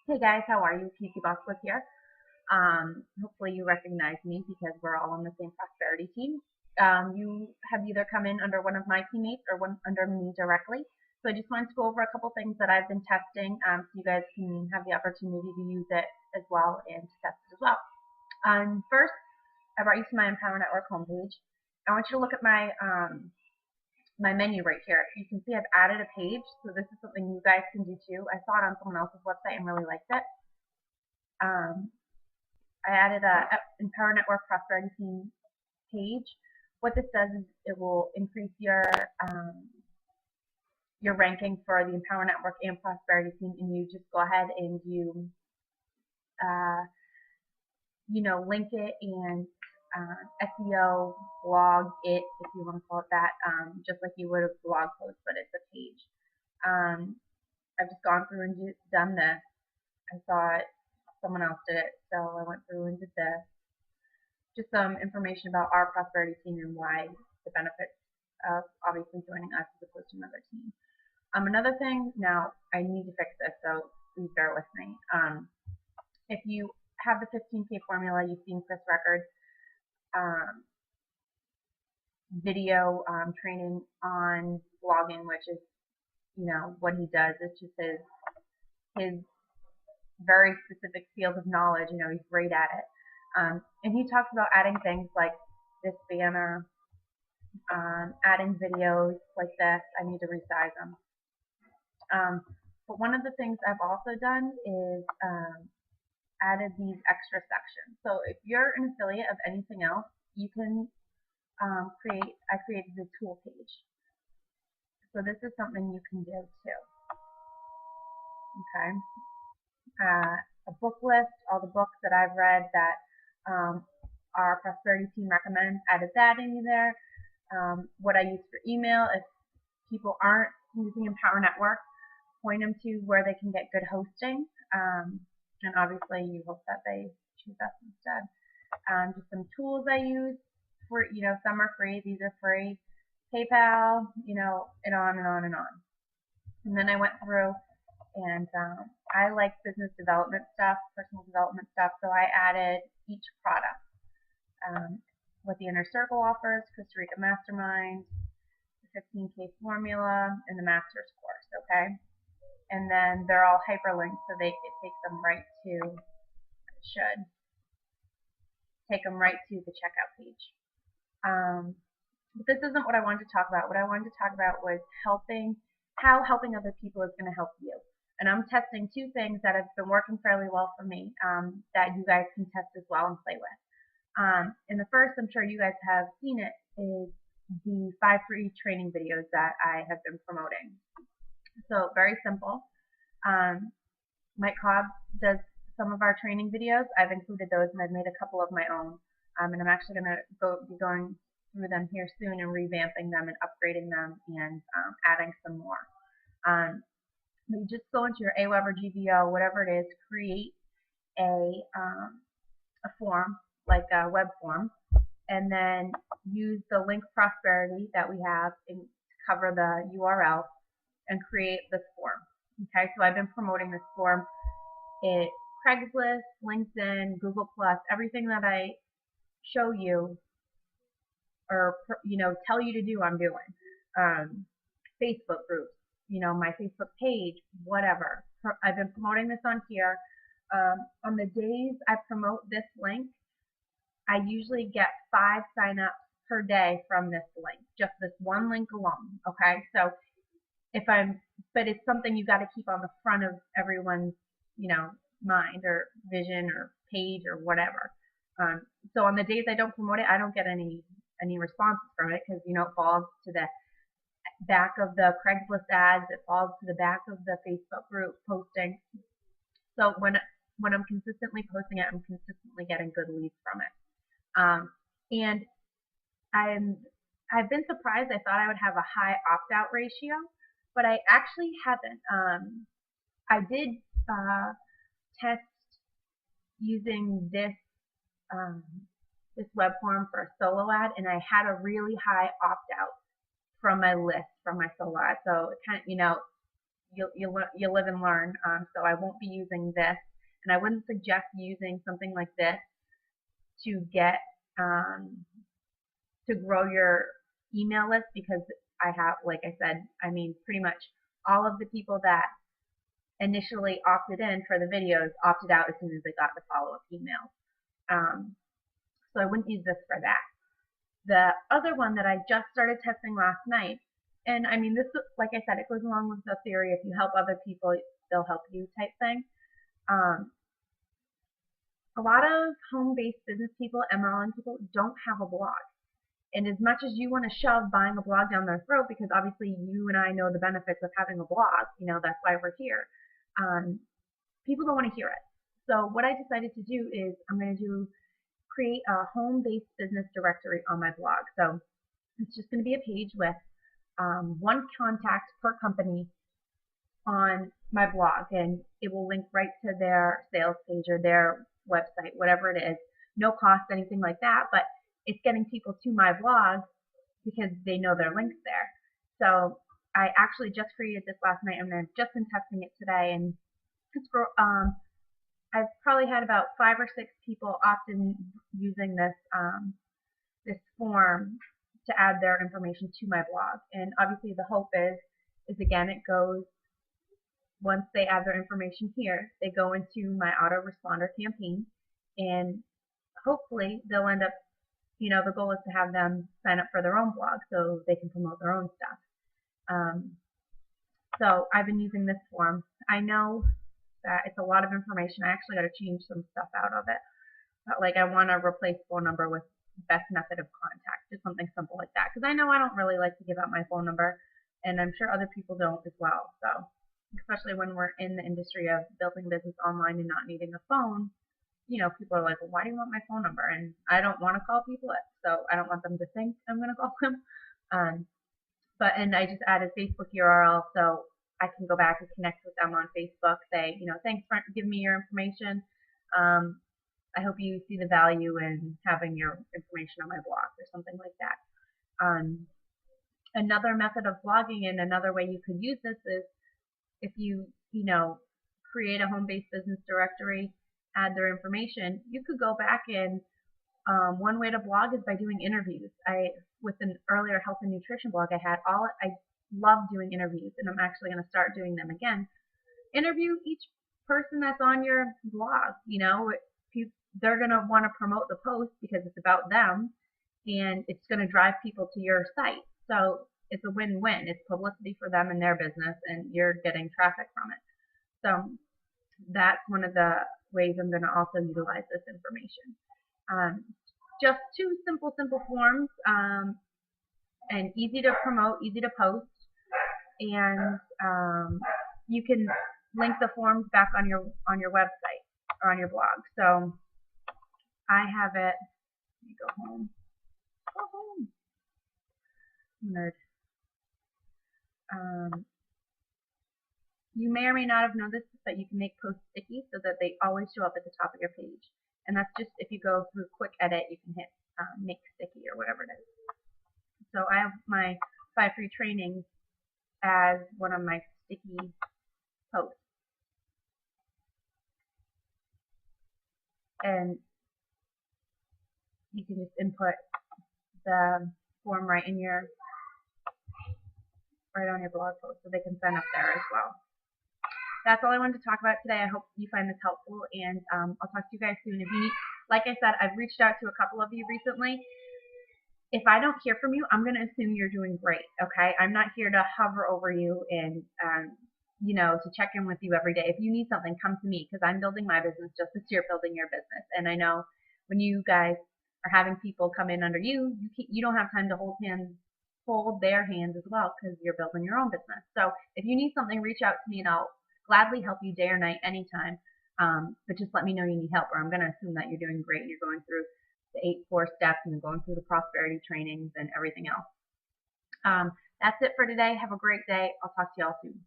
Hey guys, how are you? Casey Bosworth here. Hopefully you recognize me because we're all on the same prosperity team. You have either come in under one of my teammates or one under me directly. So I just wanted to go over a couple things that I've been testing so you guys can have the opportunity to use it as well and to test it as well. First, I brought you to my Empower Network homepage. I want you to look at my menu right here. You can see I've added a page, so this is something you guys can do too. I saw it on someone else's website and really liked it. Um, I added a Empower Network Prosperity Team page. What this does is it will increase your ranking for the Empower Network and Prosperity Team, and you just go ahead and uh, link it and SEO blog it, if you want to call it that, just like you would a blog post, but it's a page. I've just gone through and done this. I saw it, someone else did it, so I went through and did this. Just some information about our prosperity team and why the benefits of obviously joining us as opposed to another team. Another thing, now I need to fix this, so please bear with me. If you have the 15K formula, you've seen Chris Records video training on blogging, which is, what he does. It's just his very specific field of knowledge. He's great at it. And he talks about adding things like this banner, adding videos like this. I need to resize them. But one of the things I've also done is added these extra sections. So if you're an affiliate of anything else, you can I created a tool page. So this is something you can do too. Okay. A book list, all the books that I've read that our prosperity team recommends, added that in there. What I use for email, if people aren't using Empower Network, point them to where they can get good hosting. And obviously you hope that they choose us instead. Just some tools I use for, some are free, these are free. PayPal, and on and on and on. And then I went through and I like business development stuff, personal development stuff, so I added each product. What the Inner Circle offers, Costa Rica Mastermind, the 15K formula, and the Master's course, okay? And then they're all hyperlinked, so it takes them right to, should take them right to the checkout page. But this isn't what I wanted to talk about. What I wanted to talk about was how helping other people is going to help you. And I'm testing two things that have been working fairly well for me that you guys can test as well and play with. And the first, I'm sure you guys have seen it, is the 5 free training videos that I have been promoting. So very simple. Mike Cobb does some of our training videos. I've included those, and I've made a couple of my own. And I'm actually going to be going through them here soon and revamping them and upgrading them and adding some more. You just go into your Aweber or GVO, whatever it is, create a form, like a web form, and then use the link prosperity that we have and cover the URL and create this form. Okay, so I've been promoting this form. It's Craigslist, LinkedIn, Google+, everything that I show you or tell you to do, I'm doing. Facebook groups, my Facebook page, whatever. I've been promoting this on here. On the days I promote this link, I usually get 5 signups per day from this link, just this one link alone. Okay, so but it's something you got to keep on the front of everyone's, mind or vision or page or whatever. So on the days I don't promote it, I don't get any responses from it because it falls to the back of the Craigslist ads, it falls to the back of the Facebook group posting. So when I'm consistently posting it, I'm consistently getting good leads from it. And I've been surprised. I thought I would have a high opt-out ratio, but I actually haven't. I did test using this web form for a solo ad, and I had a really high opt-out from my list, from my solo ad. So it kind of, you live and learn. So I won't be using this, and I wouldn't suggest using something like this to get um, to grow your email list, because I have, like I said, I mean, pretty much all of the people that initially opted in for the videos opted out as soon as they got the follow-up email. So I wouldn't use this for that. The other one that I just started testing last night, and I mean, this, like I said, it goes along with the theory, if you help other people, they'll help you type thing. A lot of home-based business people, MLM people, don't have a blog. And as much as you want to shove buying a blog down their throat, because obviously you and I know the benefits of having a blog, you know, that's why we're here, people don't want to hear it. So what I decided to do is I'm going to create a home-based business directory on my blog. So it's just going to be a page with one contact per company on my blog, and it will link right to their sales page or their website, whatever it is. No cost, anything like that, but it's getting people to my blog because they know their links there. So I actually just created this last night, and I've just been testing it today, and it's I've probably had about 5 or 6 people opt in using this this form to add their information to my blog. And obviously the hope is again, it goes, once they add their information here, they go into my autoresponder campaign, and hopefully they'll end up, you know, the goal is to have them sign up for their own blog so they can promote their own stuff. So I've been using this form. I know that it's a lot of information. I actually got to change some stuff out of it. But like, I want to replace phone number with best method of contact, just something simple like that. Because I know I don't really like to give out my phone number, and I'm sure other people don't as well. So especially when we're in the industry of building business online and not needing a phone, you know, people are like, well, why do you want my phone number? And I don't want to call people, so I don't want them to think I'm going to call them. And I just added Facebook URL, so I can go back and connect with them on Facebook, say, you know, thanks for giving me your information. I hope you see the value in having your information on my blog, or something like that. Another method of blogging, and another way you could use this, is if you know, create a home-based business directory, add their information, you could go back and one way to blog is by doing interviews. With an earlier health and nutrition blog I had, I love doing interviews, and I'm actually going to start doing them again. Interview each person that's on your blog. You know, they're going to want to promote the post because it's about them, and it's going to drive people to your site. So it's a win-win. It's publicity for them and their business, and you're getting traffic from it. So that's one of the ways I'm going to also utilize this information. Just 2 simple forms, and easy to promote, easy to post, and you can link the forms back on your website or on your blog. So I have it. Let me go home. Go home. Nerd. You may or may not have noticed that you can make posts sticky so that they always show up at the top of your page. And that's just if you go through quick edit, you can hit make sticky or whatever it is. So I have my 5 free trainings as one of my sticky posts. And you can just input the form right on your blog post, so they can sign up there as well. That's all I wanted to talk about today. I hope you find this helpful, and I'll talk to you guys soon. If you need, like I said, I've reached out to a couple of you recently. If I don't hear from you, I'm going to assume you're doing great, okay? I'm not here to hover over you and, you know, to check in with you every day. If you need something, come to me, because I'm building my business just as you're building your business. And I know when you guys are having people come in under you, you don't have time to hold their hands as well, because you're building your own business. So if you need something, reach out to me, and I'll gladly help you day or night, anytime. But just let me know you need help, or I'm going to assume that you're doing great and you're going through the 8 core steps and going through the prosperity trainings and everything else. That's it for today. Have a great day. I'll talk to y'all soon.